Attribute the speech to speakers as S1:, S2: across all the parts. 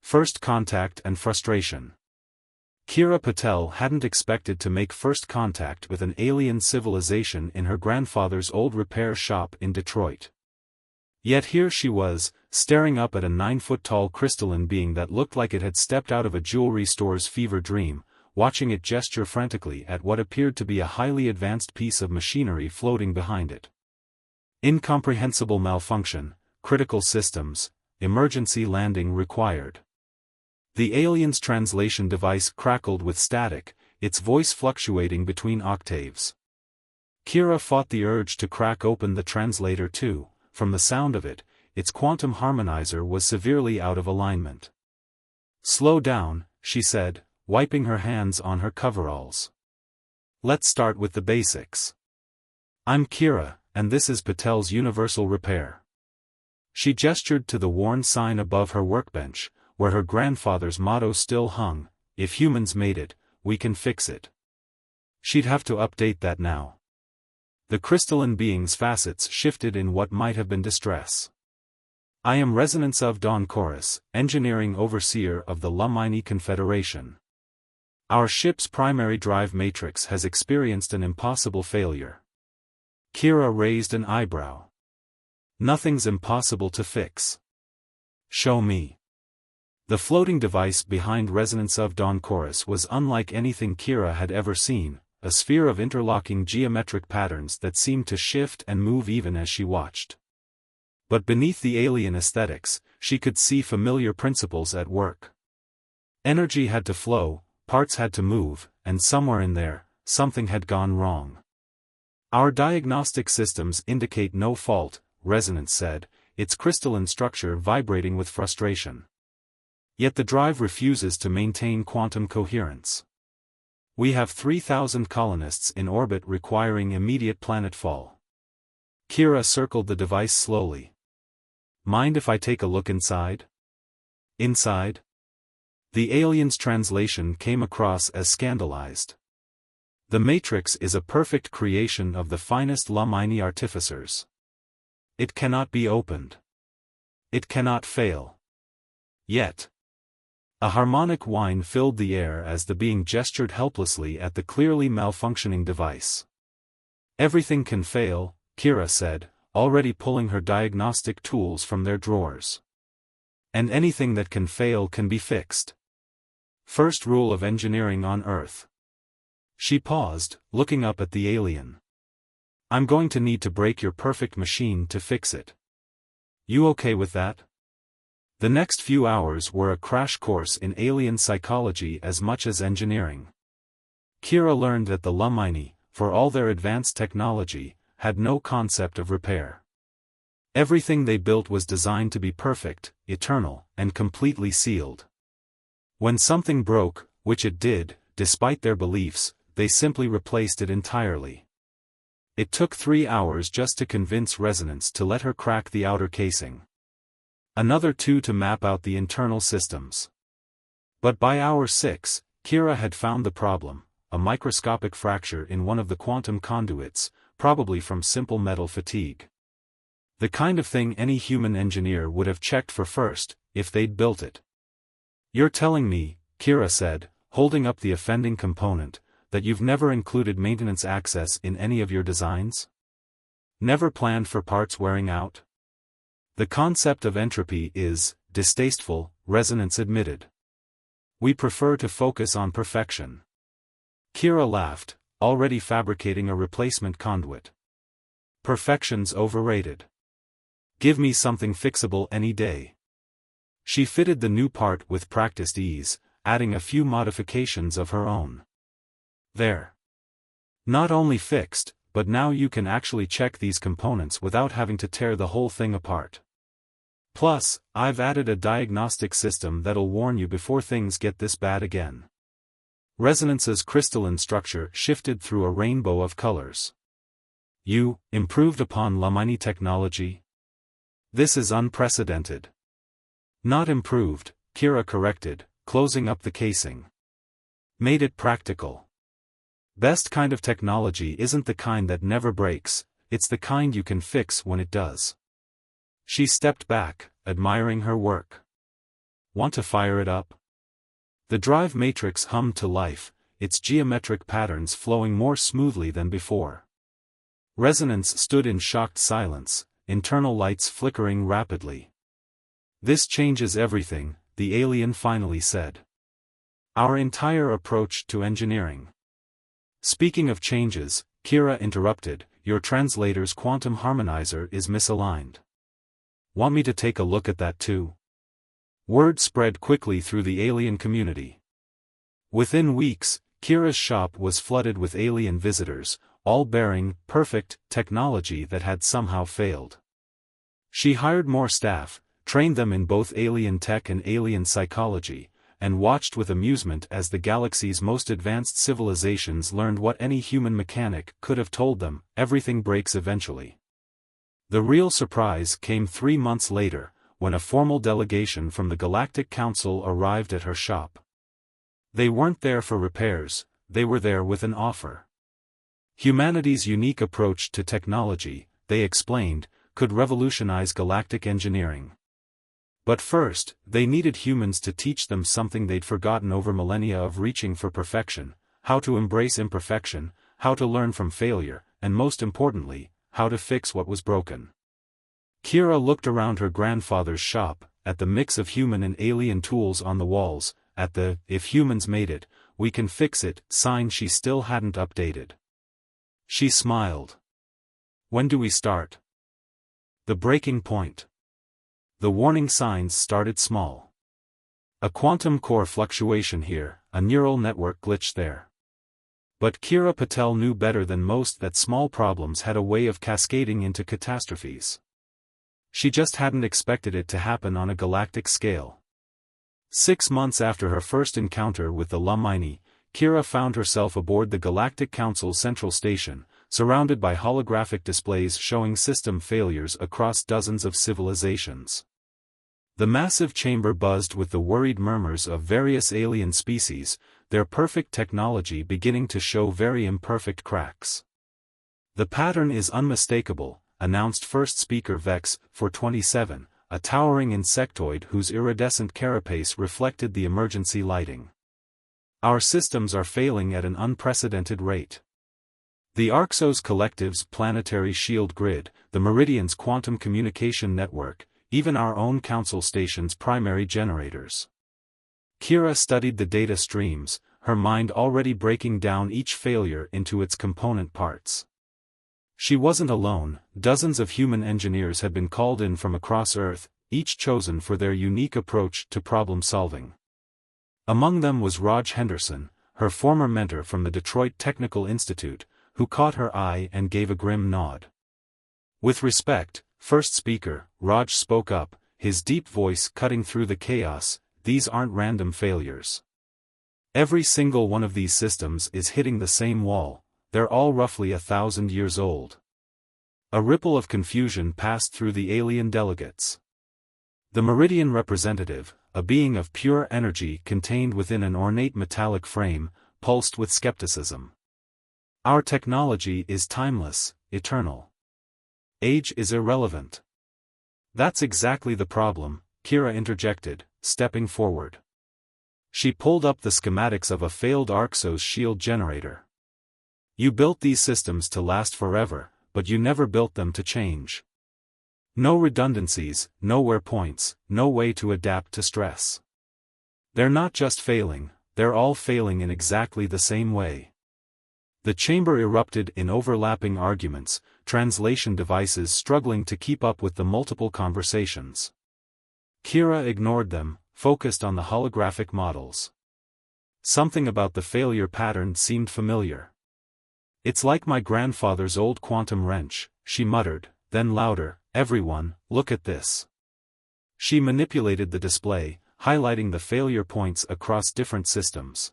S1: First contact and frustration. Kira Patel hadn't expected to make first contact with an alien civilization in her grandfather's old repair shop in Detroit. Yet here she was, staring up at a 9-foot-tall crystalline being that looked like it had stepped out of a jewelry store's fever dream, watching it gesture frantically at what appeared to be a highly advanced piece of machinery floating behind it. Incomprehensible malfunction, critical systems, emergency landing required. The alien's translation device crackled with static, its voice fluctuating between octaves. Kira fought the urge to crack open the translator too. From the sound of it, its quantum harmonizer was severely out of alignment. "Slow down," she said, wiping her hands on her coveralls. "Let's start with the basics. I'm Kira, and this is Patel's Universal Repair." She gestured to the worn sign above her workbench, where her grandfather's motto still hung, "If humans made it, we can fix it." She'd have to update that now. The crystalline being's facets shifted in what might have been distress. "I am Resonance of Dawn Chorus, engineering overseer of the Lumini Confederation. Our ship's primary drive matrix has experienced an impossible failure." Kira raised an eyebrow. "Nothing's impossible to fix. Show me." The floating device behind Resonance of Dawn Chorus was unlike anything Kira had ever seen, a sphere of interlocking geometric patterns that seemed to shift and move even as she watched. But beneath the alien aesthetics, she could see familiar principles at work. Energy had to flow, parts had to move, and somewhere in there, something had gone wrong. "Our diagnostic systems indicate no fault," Resonance said, its crystalline structure vibrating with frustration. "Yet the drive refuses to maintain quantum coherence. We have 3,000 colonists in orbit requiring immediate planetfall." Kira circled the device slowly. "Mind if I take a look inside?" "Inside?" The alien's translation came across as scandalized. "The Matrix is a perfect creation of the finest Lumini artificers. It cannot be opened. It cannot fail. Yet." A harmonic whine filled the air as the being gestured helplessly at the clearly malfunctioning device. "Everything can fail," Kira said, already pulling her diagnostic tools from their drawers. "And anything that can fail can be fixed. First rule of engineering on Earth." She paused, looking up at the alien. "I'm going to need to break your perfect machine to fix it. You okay with that?" The next few hours were a crash course in alien psychology as much as engineering. Kira learned that the Lumini, for all their advanced technology, had no concept of repair. Everything they built was designed to be perfect, eternal, and completely sealed. When something broke, which it did, despite their beliefs, they simply replaced it entirely. It took 3 hours just to convince Resonance to let her crack the outer casing. Another 2 to map out the internal systems. But by hour 6, Kira had found the problem, a microscopic fracture in one of the quantum conduits, probably from simple metal fatigue. The kind of thing any human engineer would have checked for first, if they'd built it. "You're telling me," Kira said, holding up the offending component, "that you've never included maintenance access in any of your designs? Never planned for parts wearing out?" "The concept of entropy is distasteful," Resonance admitted. "We prefer to focus on perfection." Kira laughed, already fabricating a replacement conduit. "Perfection's overrated. Give me something fixable any day." She fitted the new part with practiced ease, adding a few modifications of her own. "There. Not only fixed, but now you can actually check these components without having to tear the whole thing apart. Plus, I've added a diagnostic system that'll warn you before things get this bad again." Resonance's crystalline structure shifted through a rainbow of colors. "You, improved upon Lumini technology? This is unprecedented." "Not improved," Kira corrected, closing up the casing. "Made it practical. Best kind of technology isn't the kind that never breaks, it's the kind you can fix when it does." She stepped back, admiring her work. Want to fire it up? The drive matrix hummed to life, its geometric patterns flowing more smoothly than before. Resonance stood in shocked silence, internal lights flickering rapidly. "This changes everything," the alien finally said. "Our entire approach to engineering." Speaking of changes, Kira interrupted, "Your translator's quantum harmonizer is misaligned. Want me to take a look at that too?" Word spread quickly through the alien community. Within weeks, Kira's shop was flooded with alien visitors, all bearing perfect technology that had somehow failed. She hired more staff, trained them in both alien tech and alien psychology, and watched with amusement as the galaxy's most advanced civilizations learned what any human mechanic could have told them: everything breaks eventually. The real surprise came 3 months later, when a formal delegation from the Galactic Council arrived at her shop. They weren't there for repairs, they were there with an offer. Humanity's unique approach to technology, they explained, could revolutionize galactic engineering. But first, they needed humans to teach them something they'd forgotten over millennia of reaching for perfection: how to embrace imperfection, how to learn from failure, and most importantly, how to fix what was broken. Kira looked around her grandfather's shop, at the mix of human and alien tools on the walls, at the "if humans made it, we can fix it" sign she still hadn't updated. She smiled. "When do we start?" The breaking point. The warning signs started small. A quantum core fluctuation here, a neural network glitch there. But Kira Patel knew better than most that small problems had a way of cascading into catastrophes. She just hadn't expected it to happen on a galactic scale. 6 months after her first encounter with the Lumini, Kira found herself aboard the Galactic Council Central Station, surrounded by holographic displays showing system failures across dozens of civilizations. The massive chamber buzzed with the worried murmurs of various alien species, their perfect technology beginning to show very imperfect cracks. "The pattern is unmistakable," announced first speaker Vex 427, a towering insectoid whose iridescent carapace reflected the emergency lighting. "Our systems are failing at an unprecedented rate. The Arxos Collective's planetary shield grid, the Meridian's quantum communication network, even our own council station's primary generators." Kira studied the data streams, her mind already breaking down each failure into its component parts. She wasn't alone, dozens of human engineers had been called in from across Earth, each chosen for their unique approach to problem solving. Among them was Raj Henderson, her former mentor from the Detroit Technical Institute, who caught her eye and gave a grim nod. With respect, first speaker, Raj spoke up, his deep voice cutting through the chaos: "These aren't random failures. Every single one of these systems is hitting the same wall, they're all roughly 1,000 years old." A ripple of confusion passed through the alien delegates. The Meridian representative, a being of pure energy contained within an ornate metallic frame, pulsed with skepticism. "Our technology is timeless, eternal. Age is irrelevant." "That's exactly the problem," Kira interjected, stepping forward. She pulled up the schematics of a failed Arxos shield generator. "You built these systems to last forever, but you never built them to change. No redundancies, no wear points, no way to adapt to stress. They're not just failing, they're all failing in exactly the same way." The chamber erupted in overlapping arguments, translation devices struggling to keep up with the multiple conversations. Kira ignored them, focused on the holographic models. Something about the failure pattern seemed familiar. "It's like my grandfather's old quantum wrench," she muttered, then louder, "Everyone, look at this." She manipulated the display, highlighting the failure points across different systems.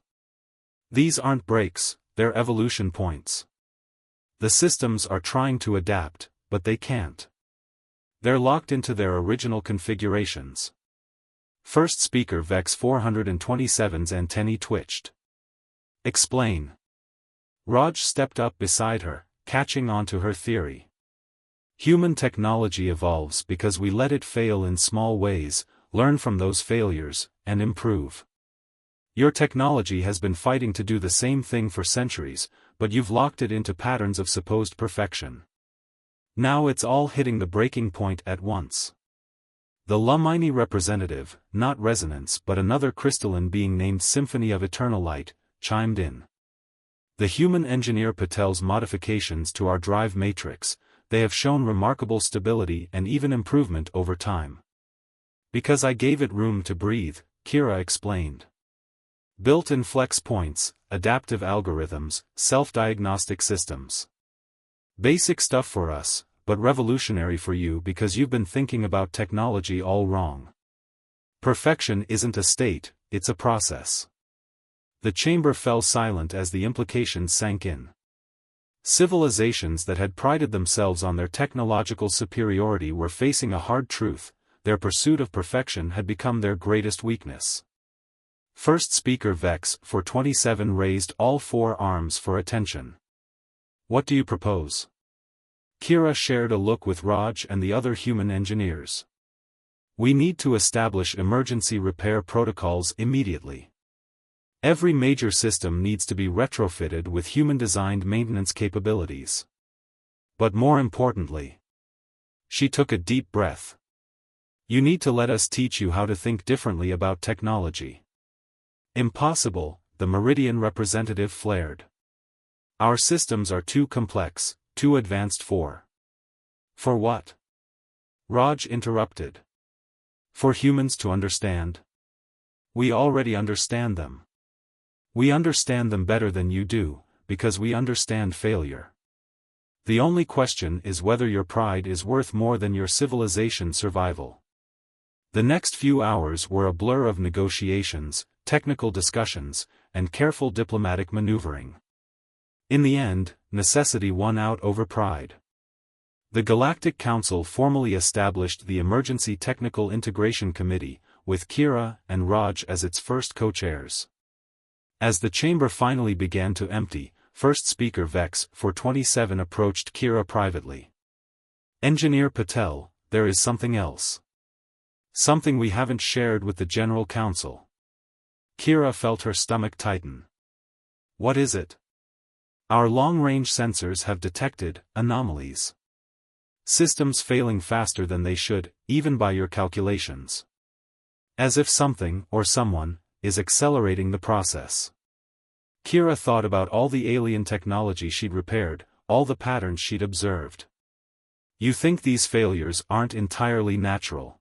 S1: "These aren't breaks, they're evolution points. The systems are trying to adapt, but they can't. They're locked into their original configurations." First speaker Vex 427's antennae twitched. "Explain." Raj stepped up beside her, catching on to her theory. "Human technology evolves because we let it fail in small ways, learn from those failures, and improve. Your technology has been fighting to do the same thing for centuries, but you've locked it into patterns of supposed perfection. Now it's all hitting the breaking point at once. The Lumini representative, not Resonance but another crystalline being named Symphony of Eternal Light, chimed in. The human engineer Patel's modifications to our drive matrix, they have shown remarkable stability and even improvement over time. Because I gave it room to breathe, Kira explained. Built-in flex points, adaptive algorithms, self-diagnostic systems. Basic stuff for us, but revolutionary for you because you've been thinking about technology all wrong. Perfection isn't a state, it's a process. The chamber fell silent as the implications sank in. Civilizations that had prided themselves on their technological superiority were facing a hard truth: their pursuit of perfection had become their greatest weakness. First speaker Vex for 27 raised all four arms for attention. What do you propose? Kira shared a look with Raj and the other human engineers. We need to establish emergency repair protocols immediately. Every major system needs to be retrofitted with human-designed maintenance capabilities. But more importantly, she took a deep breath. You need to let us teach you how to think differently about technology. Impossible, the Meridian representative flared. Our systems are too complex, too advanced for. For what? Raj interrupted. For humans to understand. We already understand them. We understand them better than you do, because we understand failure. The only question is whether your pride is worth more than your civilization's survival. The next few hours were a blur of negotiations, technical discussions, and careful diplomatic maneuvering. In the end, necessity won out over pride. The Galactic Council formally established the Emergency Technical Integration Committee, with Kira and Raj as its first co-chairs. As the chamber finally began to empty, first speaker Vex for 27 approached Kira privately. Engineer Patel, there is something else. Something we haven't shared with the General Council. Kira felt her stomach tighten. What is it? Our long-range sensors have detected anomalies. Systems failing faster than they should, even by your calculations. As if something, or someone, is accelerating the process. Kira thought about all the alien technology she'd repaired, all the patterns she'd observed. You think these failures aren't entirely natural?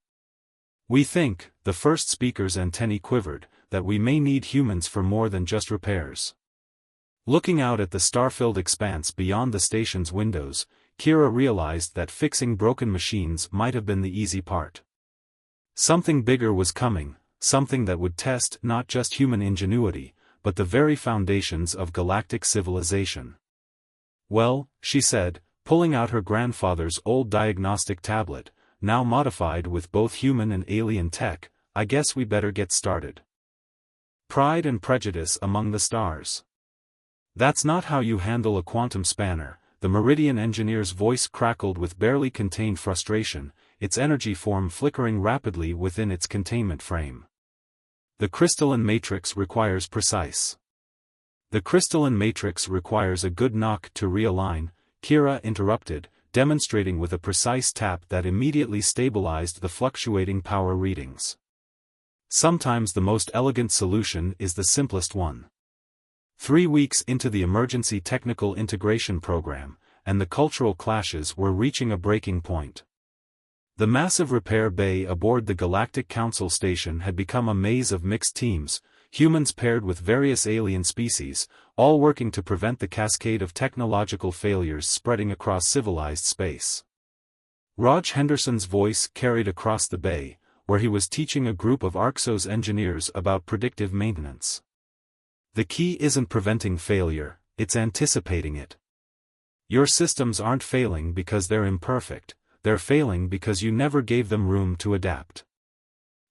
S1: We think, the first speaker's antennae quivered, that we may need humans for more than just repairs. Looking out at the star-filled expanse beyond the station's windows, Kira realized that fixing broken machines might have been the easy part. Something bigger was coming, something that would test not just human ingenuity, but the very foundations of galactic civilization. Well, she said, pulling out her grandfather's old diagnostic tablet, now modified with both human and alien tech, I guess we better get started. Pride and prejudice among the stars. That's not how you handle a quantum spanner. The Meridian engineer's voice crackled with barely contained frustration, its energy form flickering rapidly within its containment frame. The crystalline matrix requires precise. The crystalline matrix requires a good knock to realign, Kira interrupted, demonstrating with a precise tap that immediately stabilized the fluctuating power readings. Sometimes the most elegant solution is the simplest one. 3 weeks into the Emergency Technical Integration Program, and the cultural clashes were reaching a breaking point. The massive repair bay aboard the Galactic Council station had become a maze of mixed teams, humans paired with various alien species, all working to prevent the cascade of technological failures spreading across civilized space. Raj Henderson's voice carried across the bay, where he was teaching a group of Arxos engineers about predictive maintenance. The key isn't preventing failure, it's anticipating it. Your systems aren't failing because they're imperfect, they're failing because you never gave them room to adapt.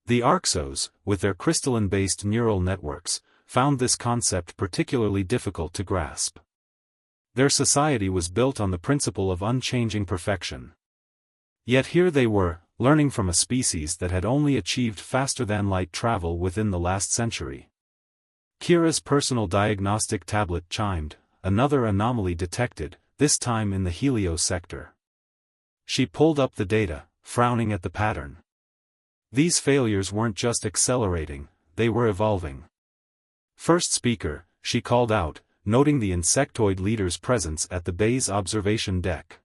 S1: The Arxos, with their crystalline-based neural networks, found this concept particularly difficult to grasp. Their society was built on the principle of unchanging perfection. Yet here they were, learning from a species that had only achieved faster-than-light travel within the last century. Kira's personal diagnostic tablet chimed, another anomaly detected, this time in the Helio sector. She pulled up the data, frowning at the pattern. These failures weren't just accelerating, they were evolving. First speaker, she called out, noting the insectoid leader's presence at the bay's observation deck.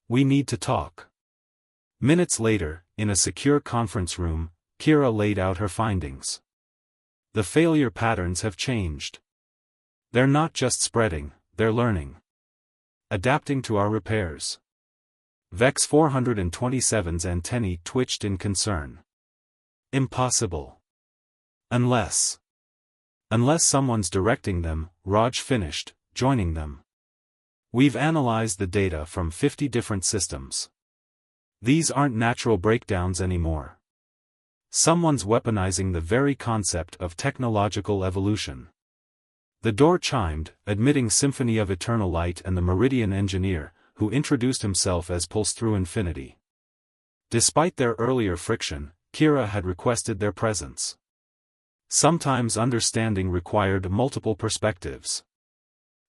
S1: We need to talk. Minutes later, in a secure conference room, Kira laid out her findings. The failure patterns have changed. They're not just spreading, they're learning. Adapting to our repairs. Vex 427's antennae twitched in concern. Impossible. Unless someone's directing them, Raj finished, joining them. We've analyzed the data from 50 different systems. These aren't natural breakdowns anymore. Someone's weaponizing the very concept of technological evolution. The door chimed, admitting Symphony of Eternal Light and the Meridian Engineer, who introduced himself as Pulse Through Infinity. Despite their earlier friction, Kira had requested their presence. Sometimes understanding required multiple perspectives.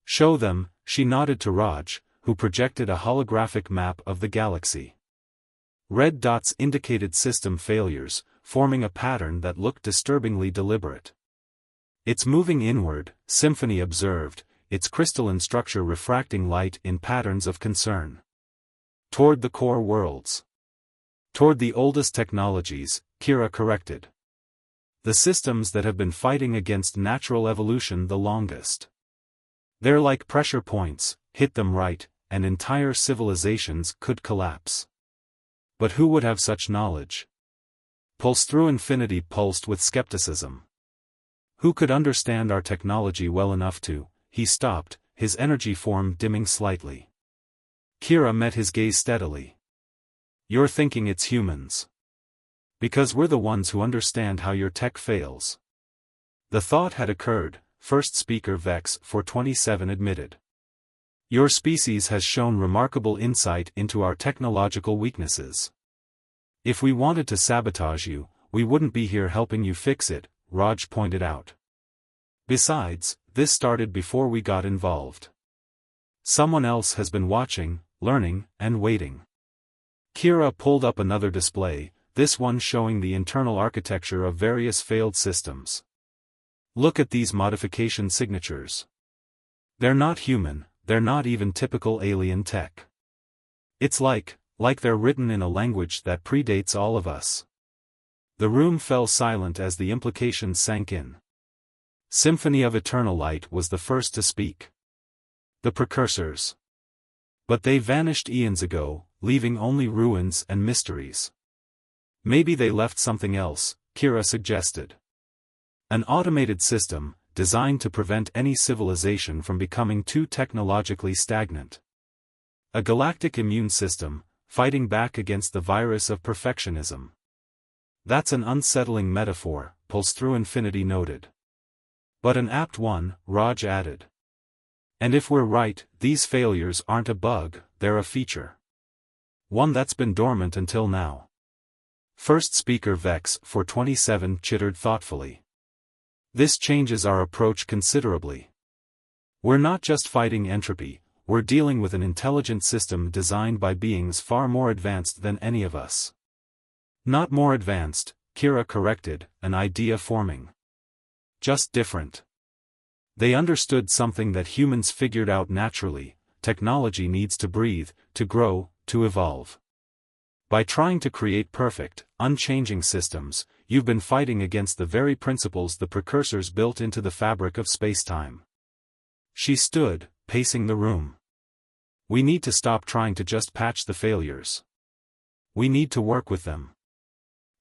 S1: Show them, she nodded to Raj, who projected a holographic map of the galaxy. Red dots indicated system failures, forming a pattern that looked disturbingly deliberate. It's moving inward, Symphony observed, its crystalline structure refracting light in patterns of concern. Toward the core worlds. Toward the oldest technologies, Kira corrected. The systems that have been fighting against natural evolution the longest. They're like pressure points, hit them right, and entire civilizations could collapse. But who would have such knowledge? Pulse Through Infinity pulsed with skepticism. Who could understand our technology well enough to? He stopped, his energy form dimming slightly. Kira met his gaze steadily. You're thinking it's humans. Because we're the ones who understand how your tech fails. The thought had occurred, first speaker Vex 427 admitted. Your species has shown remarkable insight into our technological weaknesses. If we wanted to sabotage you, we wouldn't be here helping you fix it, Raj pointed out. Besides, this started before we got involved. Someone else has been watching, learning, and waiting. Kira pulled up another display, this one showing the internal architecture of various failed systems. Look at these modification signatures. They're not human, they're not even typical alien tech. It's like they're written in a language that predates all of us. The room fell silent as the implications sank in. Symphony of Eternal Light was the first to speak. The precursors. But they vanished eons ago, leaving only ruins and mysteries. Maybe they left something else, Kira suggested. An automated system, designed to prevent any civilization from becoming too technologically stagnant. A galactic immune system, fighting back against the virus of perfectionism. That's an unsettling metaphor, Pulse Through Infinity noted. But an apt one, Raj added. And if we're right, these failures aren't a bug, they're a feature. One that's been dormant until now. First speaker Vex 427 chittered thoughtfully. This changes our approach considerably. We're not just fighting entropy, we're dealing with an intelligent system designed by beings far more advanced than any of us. Not more advanced, Kira corrected, an idea forming. Just different. They understood something that humans figured out naturally: technology needs to breathe, to grow, to evolve. By trying to create perfect, unchanging systems, you've been fighting against the very principles the precursors built into the fabric of spacetime. She stood, pacing the room. We need to stop trying to just patch the failures. We need to work with them.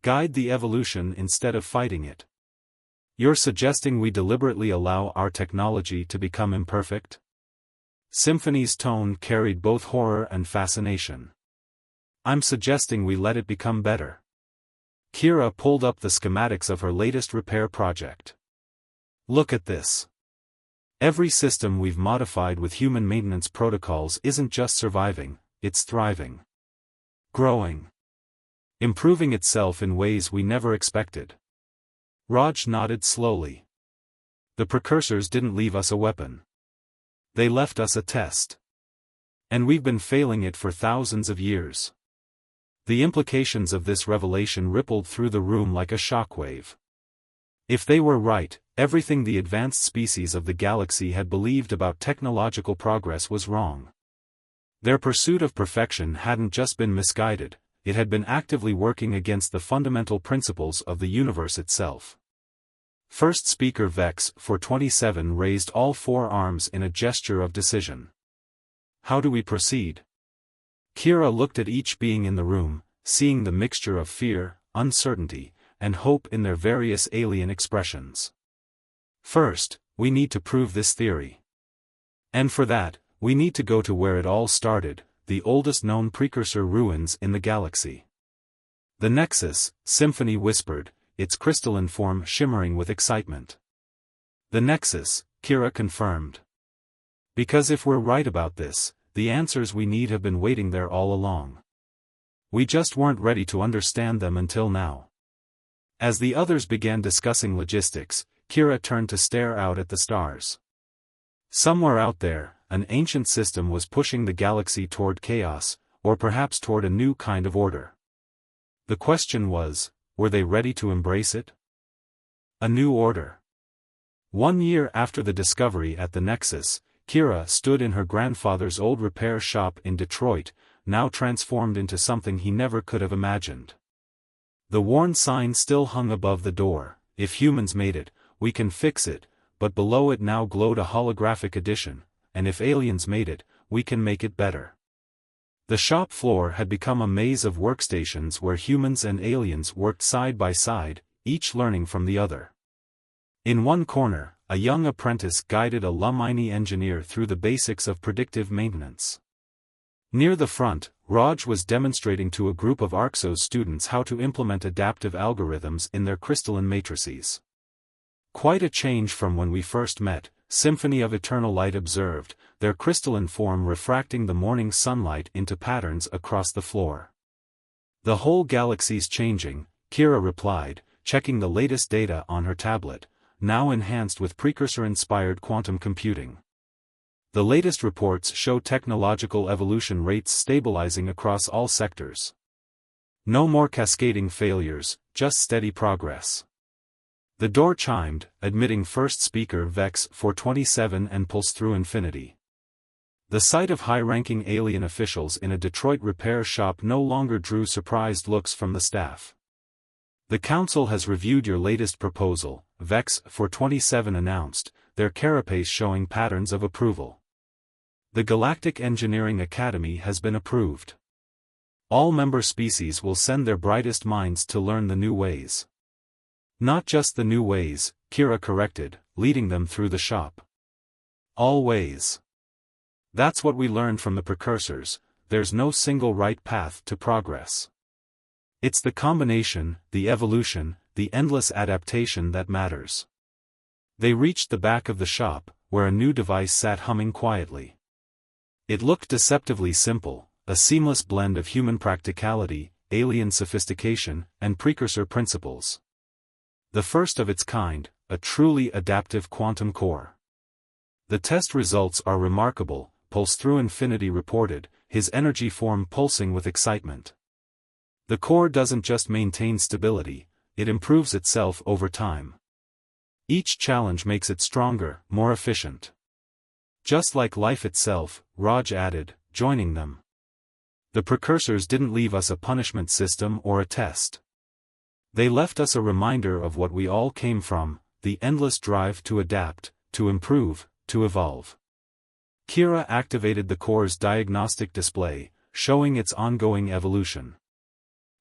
S1: Guide the evolution instead of fighting it. You're suggesting we deliberately allow our technology to become imperfect? Symphony's tone carried both horror and fascination. I'm suggesting we let it become better. Kira pulled up the schematics of her latest repair project. Look at this. Every system we've modified with human maintenance protocols isn't just surviving, it's thriving. Growing. improving itself in ways we never expected. Raj nodded slowly. The precursors didn't leave us a weapon. They left us a test. And we've been failing it for thousands of years. The implications of this revelation rippled through the room like a shockwave. If they were right, everything the advanced species of the galaxy had believed about technological progress was wrong. Their pursuit of perfection hadn't just been misguided, it had been actively working against the fundamental principles of the universe itself. First speaker Vex for 27 raised all four arms in a gesture of decision. How do we proceed? Kira looked at each being in the room, seeing the mixture of fear, uncertainty, and hope in their various alien expressions. First, we need to prove this theory. And for that, we need to go to where it all started, the oldest known precursor ruins in the galaxy. The Nexus, Symphony whispered, its crystalline form shimmering with excitement. The Nexus, Kira confirmed. Because if we're right about this, the answers we need have been waiting there all along. We just weren't ready to understand them until now. As the others began discussing logistics, Kira turned to stare out at the stars. Somewhere out there, an ancient system was pushing the galaxy toward chaos, or perhaps toward a new kind of order. The question was, were they ready to embrace it? A new order. 1 year after the discovery at the Nexus, Kira stood in her grandfather's old repair shop in Detroit, now transformed into something he never could have imagined. The worn sign still hung above the door, "If humans made it, we can fix it," but below it now glowed a holographic edition, "And if aliens made it, we can make it better." The shop floor had become a maze of workstations where humans and aliens worked side by side, each learning from the other. In one corner, a young apprentice guided a Lumini engineer through the basics of predictive maintenance. Near the front, Raj was demonstrating to a group of Arxos students how to implement adaptive algorithms in their crystalline matrices. Quite a change from when we first met, Symphony of Eternal Light observed, their crystalline form refracting the morning sunlight into patterns across the floor. The whole galaxy's changing, Kira replied, checking the latest data on her tablet, now enhanced with precursor-inspired quantum computing. The latest reports show technological evolution rates stabilizing across all sectors. No more cascading failures, just steady progress. The door chimed, admitting first speaker Vex for 27 and pulsed through infinity. The sight of high-ranking alien officials in a Detroit repair shop no longer drew surprised looks from the staff. The council has reviewed your latest proposal, Vex for 27 announced, their carapace showing patterns of approval. The Galactic Engineering Academy has been approved. All member species will send their brightest minds to learn the new ways. Not just the new ways, Kira corrected, leading them through the shop. All ways. That's what we learned from the precursors, there's no single right path to progress. It's the combination, the evolution, the endless adaptation that matters. They reached the back of the shop, where a new device sat humming quietly. It looked deceptively simple, a seamless blend of human practicality, alien sophistication, and precursor principles. The first of its kind, a truly adaptive quantum core. The test results are remarkable, Pulse Through Infinity reported, his energy form pulsing with excitement. The core doesn't just maintain stability, it improves itself over time. Each challenge makes it stronger, more efficient. Just like life itself, Raj added, joining them. The precursors didn't leave us a punishment system or a test. They left us a reminder of what we all came from, the endless drive to adapt, to improve, to evolve. Kira activated the core's diagnostic display, showing its ongoing evolution.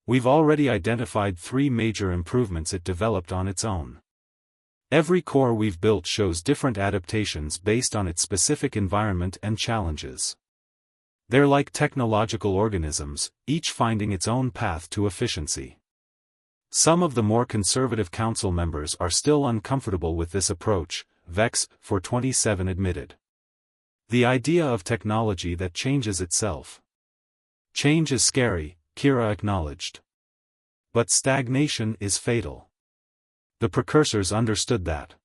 S1: We've already identified 3 major improvements it developed on its own. Every core we've built shows different adaptations based on its specific environment and challenges. They're like technological organisms, each finding its own path to efficiency. Some of the more conservative council members are still uncomfortable with this approach, Vex for 27 admitted. The idea of technology that changes itself. Change is scary, Kira acknowledged. But stagnation is fatal. The precursors understood that.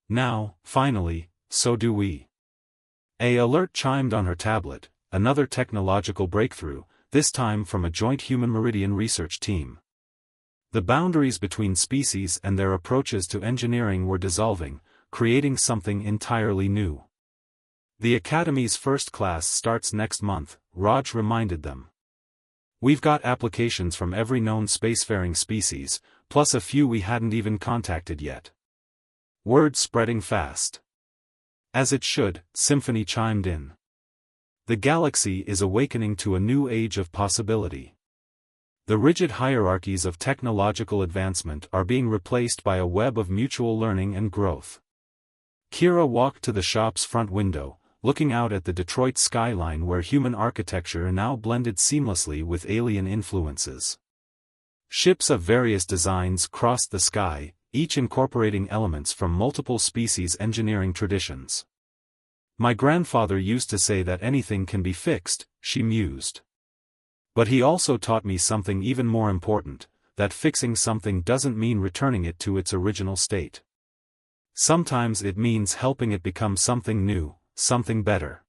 S1: Now, finally, so do we. An alert chimed on her tablet, another technological breakthrough, this time from a joint human Meridian research team. The boundaries between species and their approaches to engineering were dissolving, creating something entirely new. The Academy's first class starts next month, Raj reminded them. We've got applications from every known spacefaring species, plus a few we hadn't even contacted yet. Word spreading fast. As it should, Symphony chimed in. The galaxy is awakening to a new age of possibility. The rigid hierarchies of technological advancement are being replaced by a web of mutual learning and growth. Kira walked to the shop's front window, looking out at the Detroit skyline where human architecture now blended seamlessly with alien influences. Ships of various designs crossed the sky, each incorporating elements from multiple species' engineering traditions. My grandfather used to say that anything can be fixed, she mused. But he also taught me something even more important, that fixing something doesn't mean returning it to its original state. Sometimes it means helping it become something new, something better.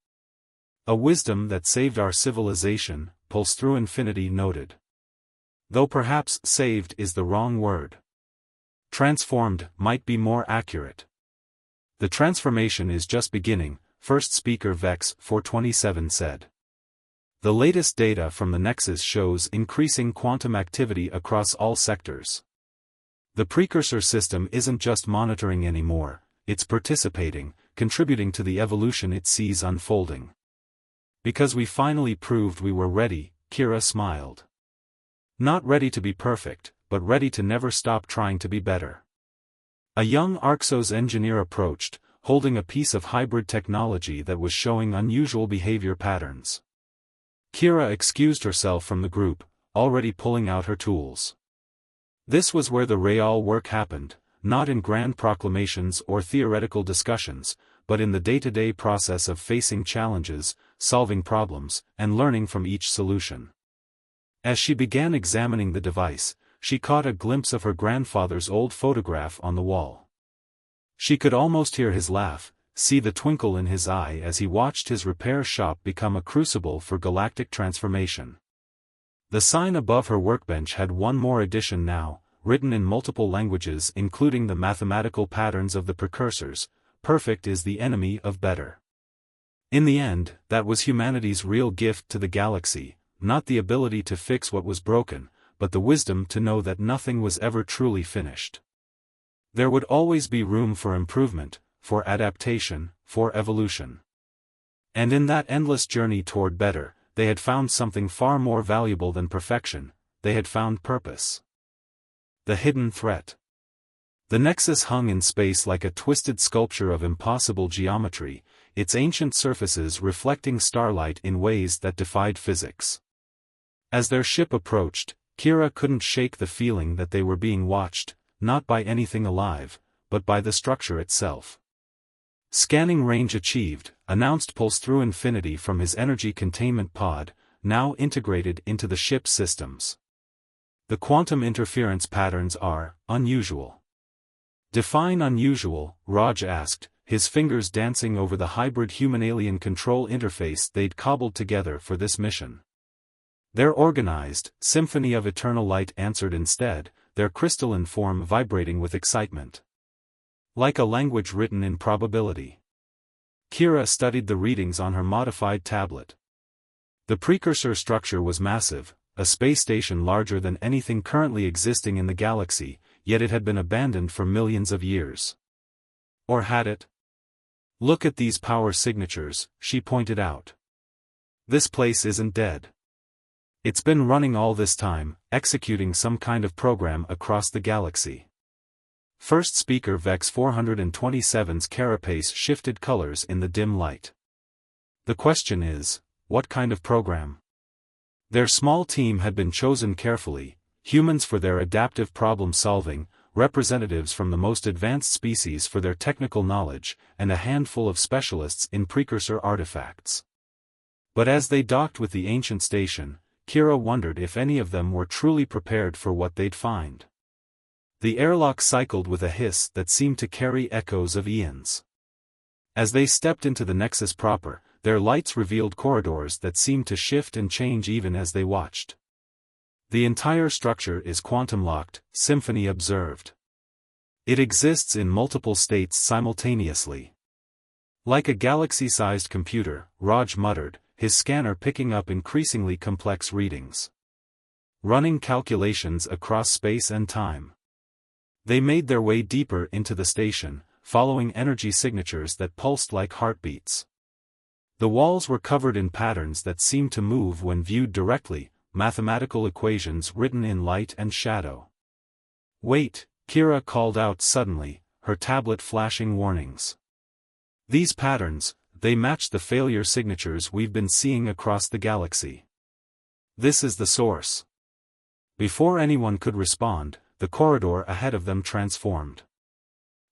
S1: A wisdom that saved our civilization, Pulse Through Infinity noted. Though perhaps saved is the wrong word. Transformed might be more accurate. The transformation is just beginning, first speaker Vex 427 said. The latest data from the Nexus shows increasing quantum activity across all sectors. The precursor system isn't just monitoring anymore, it's participating, contributing to the evolution it sees unfolding. Because we finally proved we were ready, Kira smiled. Not ready to be perfect, but ready to never stop trying to be better. A young Arxos engineer approached, holding a piece of hybrid technology that was showing unusual behavior patterns. Kira excused herself from the group, already pulling out her tools. This was where the real work happened, not in grand proclamations or theoretical discussions, but in the day-to-day process of facing challenges, solving problems, and learning from each solution. As she began examining the device, she caught a glimpse of her grandfather's old photograph on the wall. She could almost hear his laugh, see the twinkle in his eye as he watched his repair shop become a crucible for galactic transformation. The sign above her workbench had one more addition now, written in multiple languages including the mathematical patterns of the precursors: perfect is the enemy of better. In the end, that was humanity's real gift to the galaxy, not the ability to fix what was broken, but the wisdom to know that nothing was ever truly finished. There would always be room for improvement, for adaptation, for evolution. And in that endless journey toward better, they had found something far more valuable than perfection: they had found purpose. The hidden threat. The Nexus hung in space like a twisted sculpture of impossible geometry, its ancient surfaces reflecting starlight in ways that defied physics. As their ship approached, Kira couldn't shake the feeling that they were being watched, not by anything alive, but by the structure itself. Scanning range achieved, announced Pulse Through Infinity from his energy containment pod, now integrated into the ship's systems. The quantum interference patterns are unusual. Define unusual, Raj asked, his fingers dancing over the hybrid human-alien control interface they'd cobbled together for this mission. They're organized, Symphony of Eternal Light answered instead, their crystalline form vibrating with excitement. Like a language written in probability. Kira studied the readings on her modified tablet. The precursor structure was massive, a space station larger than anything currently existing in the galaxy, yet it had been abandoned for millions of years. Or had it? Look at these power signatures, she pointed out. This place isn't dead. It's been running all this time, executing some kind of program across the galaxy. First speaker Vex 427's carapace shifted colors in the dim light. The question is, what kind of program? Their small team had been chosen carefully, humans for their adaptive problem-solving, representatives from the most advanced species for their technical knowledge, and a handful of specialists in precursor artifacts. But as they docked with the ancient station, Kira wondered if any of them were truly prepared for what they'd find. The airlock cycled with a hiss that seemed to carry echoes of eons. As they stepped into the Nexus proper, their lights revealed corridors that seemed to shift and change even as they watched. The entire structure is quantum-locked, Symphony observed. It exists in multiple states simultaneously. Like a galaxy-sized computer, Raj muttered, his scanner picking up increasingly complex readings. Running calculations across space and time. They made their way deeper into the station, following energy signatures that pulsed like heartbeats. The walls were covered in patterns that seemed to move when viewed directly, mathematical equations written in light and shadow. "Wait," Kira called out suddenly, her tablet flashing warnings. "These patterns, they match the failure signatures we've been seeing across the galaxy. This is the source." Before anyone could respond, the corridor ahead of them transformed.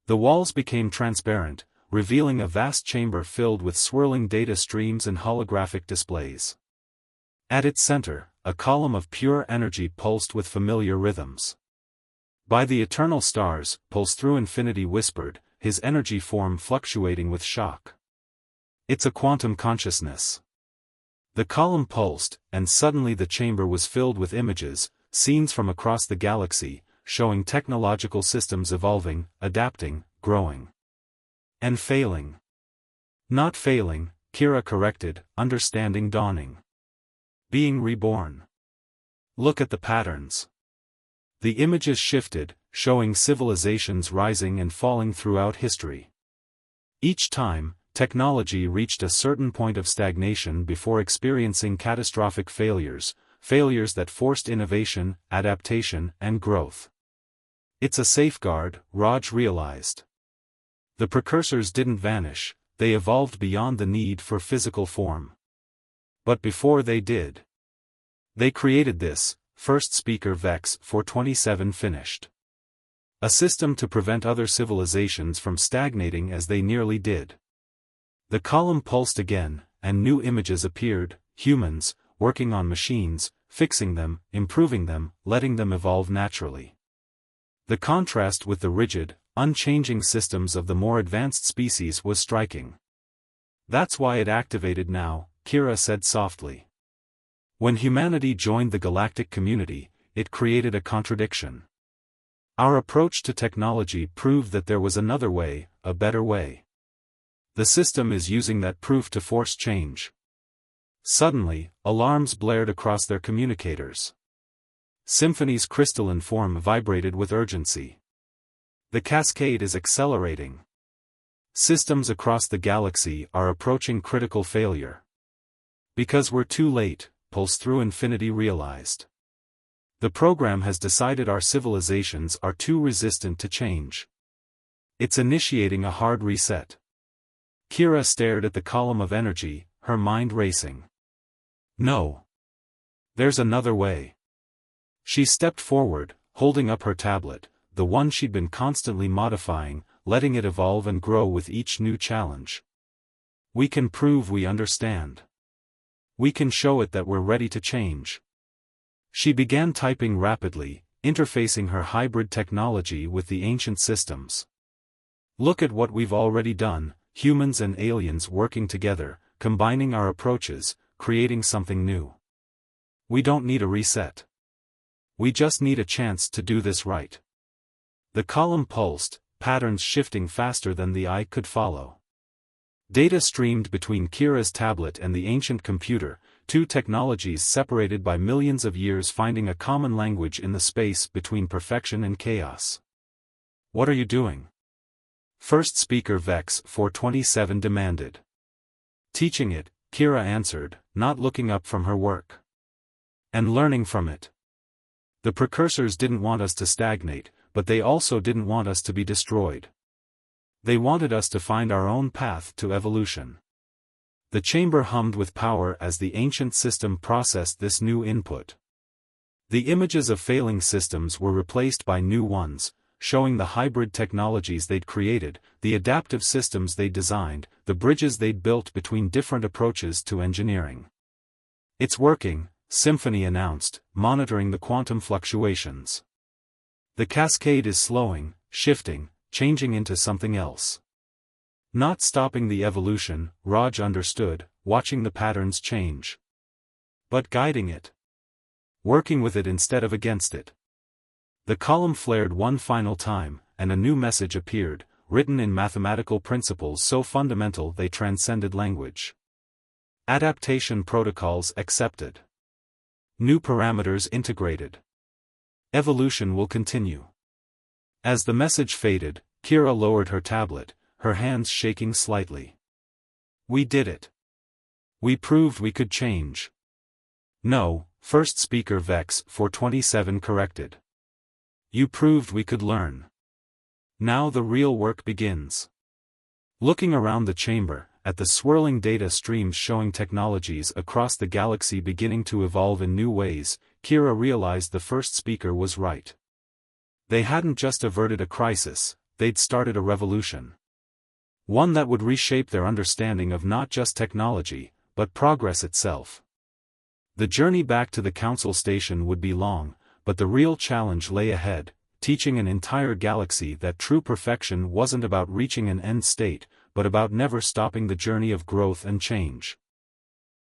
S1: The walls became transparent, revealing a vast chamber filled with swirling data streams and holographic displays. At its center, a column of pure energy pulsed with familiar rhythms. "By the eternal stars," Pulse Through Infinity whispered, his energy form fluctuating with shock. "It's a quantum consciousness." The column pulsed, and suddenly the chamber was filled with images, scenes from across the galaxy, showing technological systems evolving, adapting, growing. And failing. Not failing, Kira corrected, understanding dawning. Being reborn. "Look at the patterns." The images shifted, showing civilizations rising and falling throughout history. Each time, technology reached a certain point of stagnation before experiencing catastrophic failures that forced innovation, adaptation, and growth. "It's a safeguard," Raj realized. The precursors didn't vanish, they evolved beyond the need for physical form. But before they did, they created this, First Speaker Vex 427 finished. A system to prevent other civilizations from stagnating as they nearly did. The column pulsed again, and new images appeared, humans, working on machines, fixing them, improving them, letting them evolve naturally. The contrast with the rigid, unchanging systems of the more advanced species was striking. "That's why it activated now," Kira said softly. "When humanity joined the galactic community, it created a contradiction. Our approach to technology proved that there was another way, a better way. The system is using that proof to force change." Suddenly, alarms blared across their communicators. Symphony's crystalline form vibrated with urgency. "The cascade is accelerating. Systems across the galaxy are approaching critical failure. Because we're too late," Pulse Through Infinity realized. "The program has decided our civilizations are too resistant to change. It's initiating a hard reset." Kira stared at the column of energy, her mind racing. "No. There's another way." She stepped forward, holding up her tablet, the one she'd been constantly modifying, letting it evolve and grow with each new challenge. "We can prove we understand. We can show it that we're ready to change." She began typing rapidly, interfacing her hybrid technology with the ancient systems. "Look at what we've already done, humans and aliens working together, combining our approaches, creating something new. We don't need a reset. We just need a chance to do this right." The column pulsed, patterns shifting faster than the eye could follow. Data streamed between Kira's tablet and the ancient computer, two technologies separated by millions of years finding a common language in the space between perfection and chaos. "What are you doing?" First Speaker Vex 427 demanded. "Teaching it," Kira answered, not looking up from her work. "And learning from it. The precursors didn't want us to stagnate, but they also didn't want us to be destroyed. They wanted us to find our own path to evolution." The chamber hummed with power as the ancient system processed this new input. The images of failing systems were replaced by new ones, showing the hybrid technologies they'd created, the adaptive systems they'd designed, the bridges they'd built between different approaches to engineering. "It's working," Symphony announced, monitoring the quantum fluctuations. The cascade is slowing, shifting, changing into something else. Not stopping the evolution, Raj understood, watching the patterns change. But guiding it. Working with it instead of against it. The column flared one final time, and a new message appeared, written in mathematical principles so fundamental they transcended language. Adaptation protocols accepted. New parameters integrated. Evolution will continue. As the message faded, Kira lowered her tablet, her hands shaking slightly. We did it. We proved we could change. No, first speaker Vex 427 corrected. You proved we could learn. Now the real work begins. Looking around the chamber, at the swirling data streams showing technologies across the galaxy beginning to evolve in new ways, Kira realized the first speaker was right. They hadn't just averted a crisis, they'd started a revolution. One that would reshape their understanding of not just technology, but progress itself. The journey back to the Council station would be long, but the real challenge lay ahead, teaching an entire galaxy that true perfection wasn't about reaching an end state, but about never stopping the journey of growth and change.